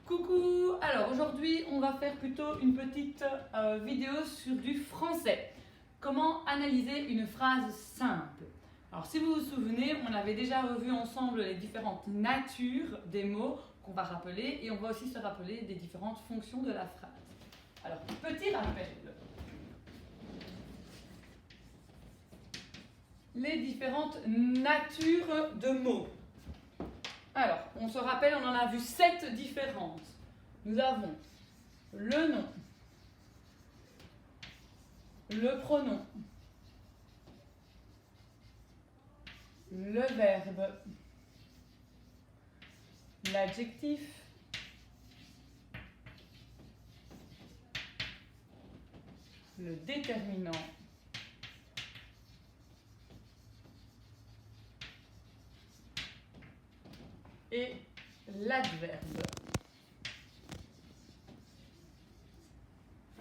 Coucou! Alors aujourd'hui on va faire plutôt une petite vidéo sur du français. Comment analyser une phrase simple? Alors si vous vous souvenez, on avait déjà revu ensemble les différentes natures des mots qu'on va rappeler et on va aussi se rappeler des différentes fonctions de la phrase. Alors petit rappel. Les différentes natures de mots. Alors, on se rappelle, on en a vu 7 différentes. Nous avons le nom, le pronom, le verbe, l'adjectif, le déterminant, et l'adverbe.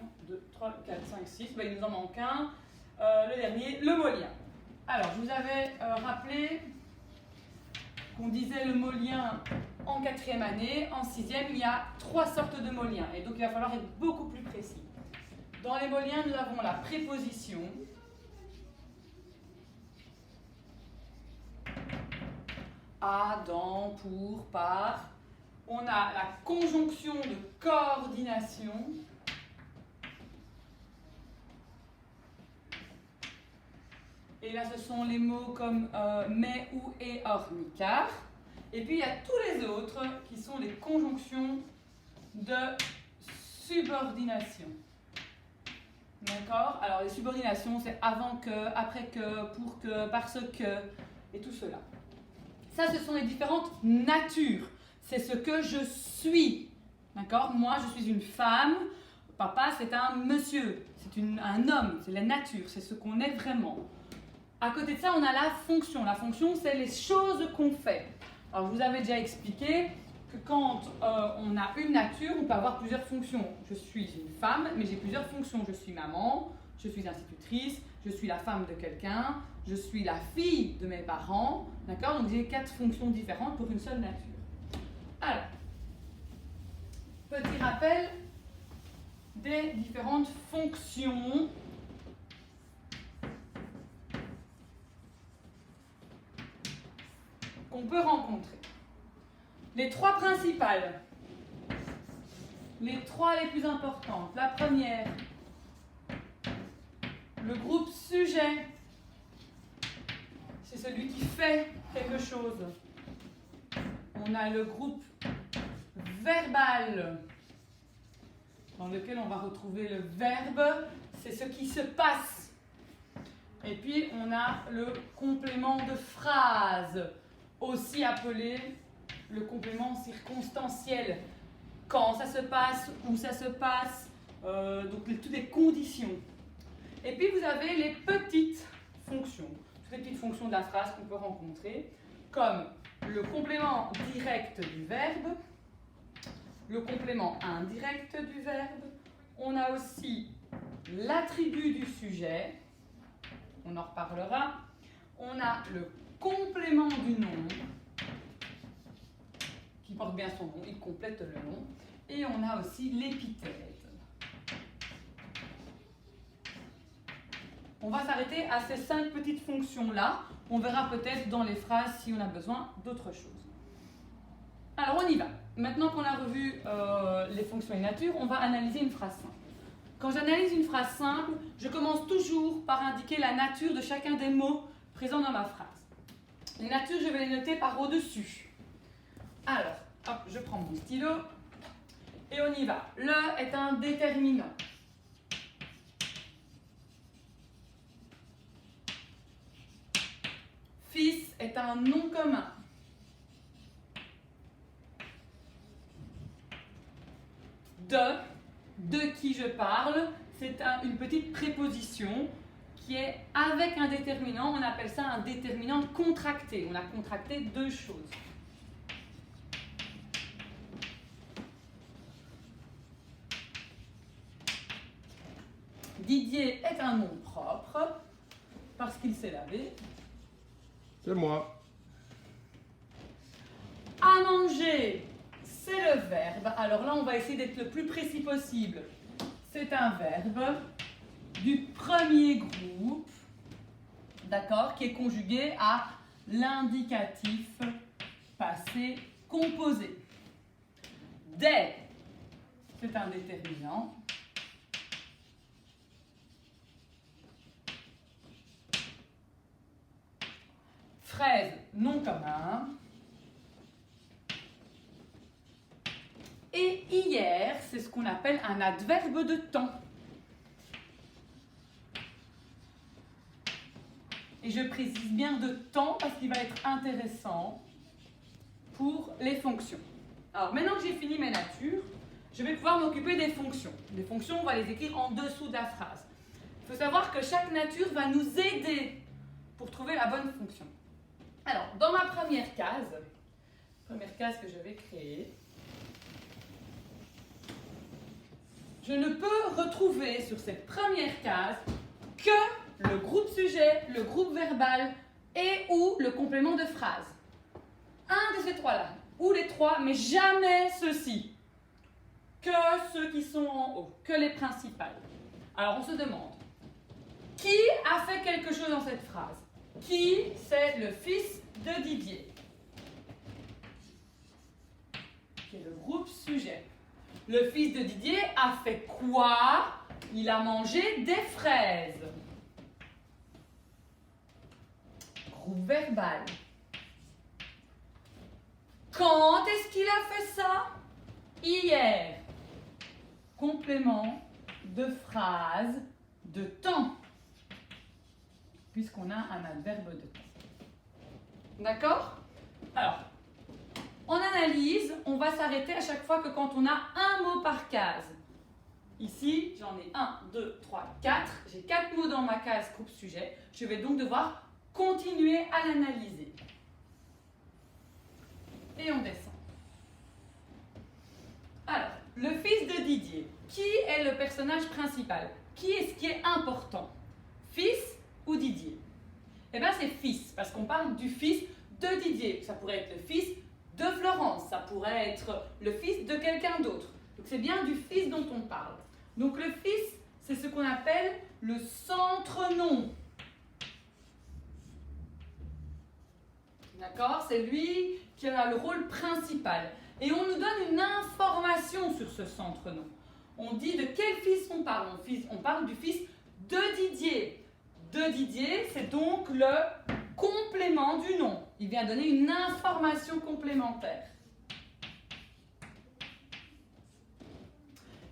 1, 2, 3, 4, 5, 6. Ben, il nous en manque un. Le dernier, le mot lien. Alors, je vous avais rappelé qu'on disait le mot lien en 4e année. En 6e, il y a 3 sortes de mots liens. Et donc, il va falloir être beaucoup plus précis. Dans les mots liens, nous avons la préposition. À, dans, pour, par. On a la conjonction de coordination. Et là, ce sont les mots comme mais, ou, et, or, ni, car. Et puis, il y a tous les autres qui sont les conjonctions de subordination. D'accord? Alors, les subordinations, c'est avant que, après que, pour que, parce que, et tout cela. Ça, ce sont les différentes natures. C'est ce que je suis. D'accord? Moi, je suis une femme. Papa, c'est un monsieur. C'est un homme. C'est la nature. C'est ce qu'on est vraiment. À côté de ça, on a la fonction. La fonction, c'est les choses qu'on fait. Alors, je vous avais déjà expliqué que quand on a une nature, on peut avoir plusieurs fonctions. Je suis une femme, mais j'ai plusieurs fonctions. Je suis maman, je suis institutrice, je suis la femme de quelqu'un, je suis la fille de mes parents. D'accord? Donc, j'ai 4 fonctions différentes pour une seule nature. Alors, petit rappel des différentes fonctions qu'on peut rencontrer. Les 3 principales, les 3 les plus importantes. La première, le groupe sujet, c'est celui qui fait quelque chose. On a le groupe verbal, dans lequel on va retrouver le verbe, c'est ce qui se passe. Et puis on a le complément de phrase, aussi appelé le complément circonstanciel. Quand ça se passe, où ça se passe, donc toutes les conditions. Et puis vous avez les petites fonctions, toutes les petites fonctions de la phrase qu'on peut rencontrer, comme le complément direct du verbe, le complément indirect du verbe, on a aussi l'attribut du sujet, on en reparlera, on a le complément du nom, qui porte bien son nom, il complète le nom, et on a aussi l'épithète. On va s'arrêter à ces 5 petites fonctions-là. On verra peut-être dans les phrases si on a besoin d'autre chose. Alors on y va. Maintenant qu'on a revu les fonctions et natures, on va analyser une phrase simple. Quand j'analyse une phrase simple, je commence toujours par indiquer la nature de chacun des mots présents dans ma phrase. Les natures, je vais les noter par au-dessus. Alors, hop, je prends mon stylo et on y va. Le est un déterminant. Fils est un nom commun. De qui je parle, c'est une petite préposition qui est avec un déterminant. On appelle ça un déterminant contracté. On a contracté 2 choses. Didier est un nom propre parce qu'il s'est lavé. C'est moi. À manger, c'est le verbe, alors là on va essayer d'être le plus précis possible. C'est un verbe du premier groupe, d'accord, qui est conjugué à l'indicatif passé composé. Des, c'est un déterminant. Fraise, nom commun. Et hier, c'est ce qu'on appelle un adverbe de temps. Et je précise bien de temps parce qu'il va être intéressant pour les fonctions. Alors maintenant que j'ai fini mes natures, je vais pouvoir m'occuper des fonctions. Les fonctions, on va les écrire en dessous de la phrase. Il faut savoir que chaque nature va nous aider pour trouver la bonne fonction. Alors, dans ma première case que je vais créer, je ne peux retrouver sur cette première case que le groupe sujet, le groupe verbal et ou le complément de phrase. Un de ces trois-là, ou les trois, mais jamais ceux-ci. Que ceux qui sont en haut, que les principales. Alors on se demande, qui a fait quelque chose dans cette phrase? Qui, c'est le fils de Didier, qui est le groupe sujet. Le fils de Didier a fait quoi? Il a mangé des fraises. Groupe verbal. Quand est-ce qu'il a fait ça? Hier. Complément de phrase de temps, puisqu'on a un adverbe de temps. D'accord? Alors, en analyse, on va s'arrêter à chaque fois que quand on a un mot par case. Ici, j'en ai 1, 2, 3, 4. J'ai 4 mots dans ma case groupe sujet. Je vais donc devoir continuer à l'analyser. Et on descend. Alors, le fils de Didier. Qui est le personnage principal? Qui est ce qui est important? Fils ou Didier? Eh bien, c'est fils, parce qu'on parle du fils de Didier. Ça pourrait être le fils de Florence, ça pourrait être le fils de quelqu'un d'autre. Donc, c'est bien du fils dont on parle. Donc, le fils, c'est ce qu'on appelle le centre-nom. D'accord? C'est lui qui a le rôle principal. Et on nous donne une information sur ce centre-nom. On dit de quel fils on parle. On parle du fils de Didier. De Didier, c'est donc le complément du nom. Il vient donner une information complémentaire.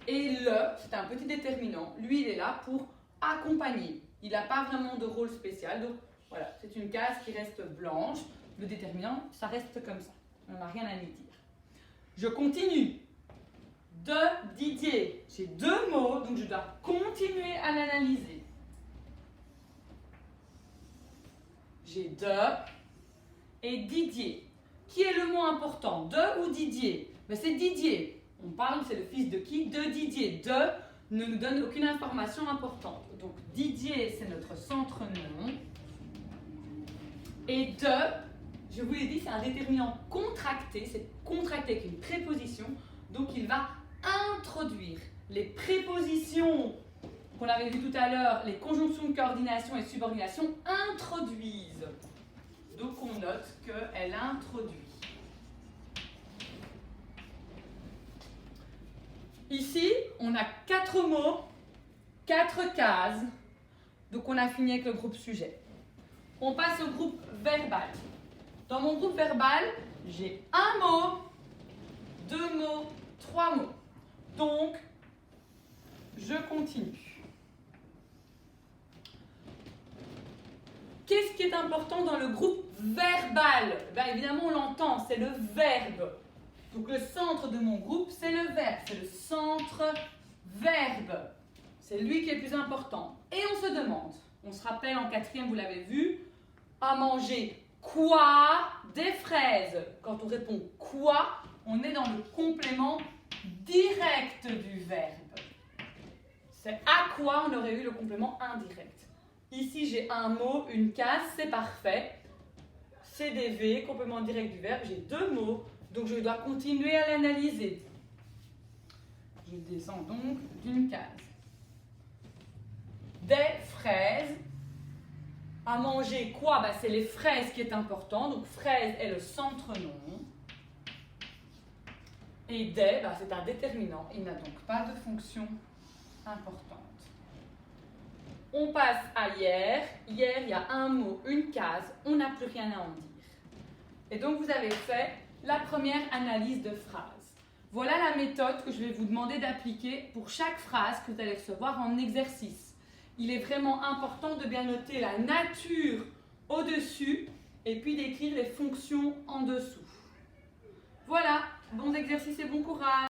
Et le, c'est un petit déterminant. Lui, il est là pour accompagner. Il n'a pas vraiment de rôle spécial. Donc voilà, c'est une case qui reste blanche. Le déterminant, ça reste comme ça. On n'a rien à y dire. Je continue. De Didier. J'ai 2 mots, donc je dois continuer à l'analyser. J'ai de et Didier. Qui est le mot important? De ou Didier? Ben, c'est Didier. On parle, c'est le fils de qui? De Didier. De ne nous donne aucune information importante. Donc Didier, c'est notre centre-nom. Et de, je vous l'ai dit, c'est un déterminant contracté. C'est contracté avec une préposition. Donc il va introduire les prépositions qu'on avait vues tout à l'heure, les conjonctions de coordination et de subordination introduisent. Donc on note qu'elle introduit. Ici, on a 4 mots, 4 cases. Donc on a fini avec le groupe sujet. On passe au groupe verbal. Dans mon groupe verbal, j'ai 1 mot, 2 mots, 3 mots. Donc, je continue. Qu'est-ce qui est important dans le groupe verbal? Ben, évidemment, on l'entend, c'est le verbe. Donc, le centre de mon groupe, c'est le verbe. C'est le centre-verbe. C'est lui qui est le plus important. Et on se demande, on se rappelle en 4e, vous l'avez vu, à manger quoi? Des fraises. Quand on répond quoi, on est dans le complément direct du verbe. C'est à quoi on aurait eu le complément indirect. Ici, j'ai un mot, une case, c'est parfait. CDV, complément direct du verbe. J'ai 2 mots, Donc je dois continuer à l'analyser. Je descends donc d'une case. Des fraises. À manger quoi? C'est les fraises qui est important. Donc fraise est le centre-nom. Et des, c'est un déterminant. Il n'a donc pas de fonction importante. On passe à hier. Hier, il y a un mot, une case. On n'a plus rien à en dire. Et donc, vous avez fait la première analyse de phrase. Voilà la méthode que je vais vous demander d'appliquer pour chaque phrase que vous allez recevoir en exercice. Il est vraiment important de bien noter la nature au-dessus et puis d'écrire les fonctions en dessous. Voilà, bons exercices et bon courage!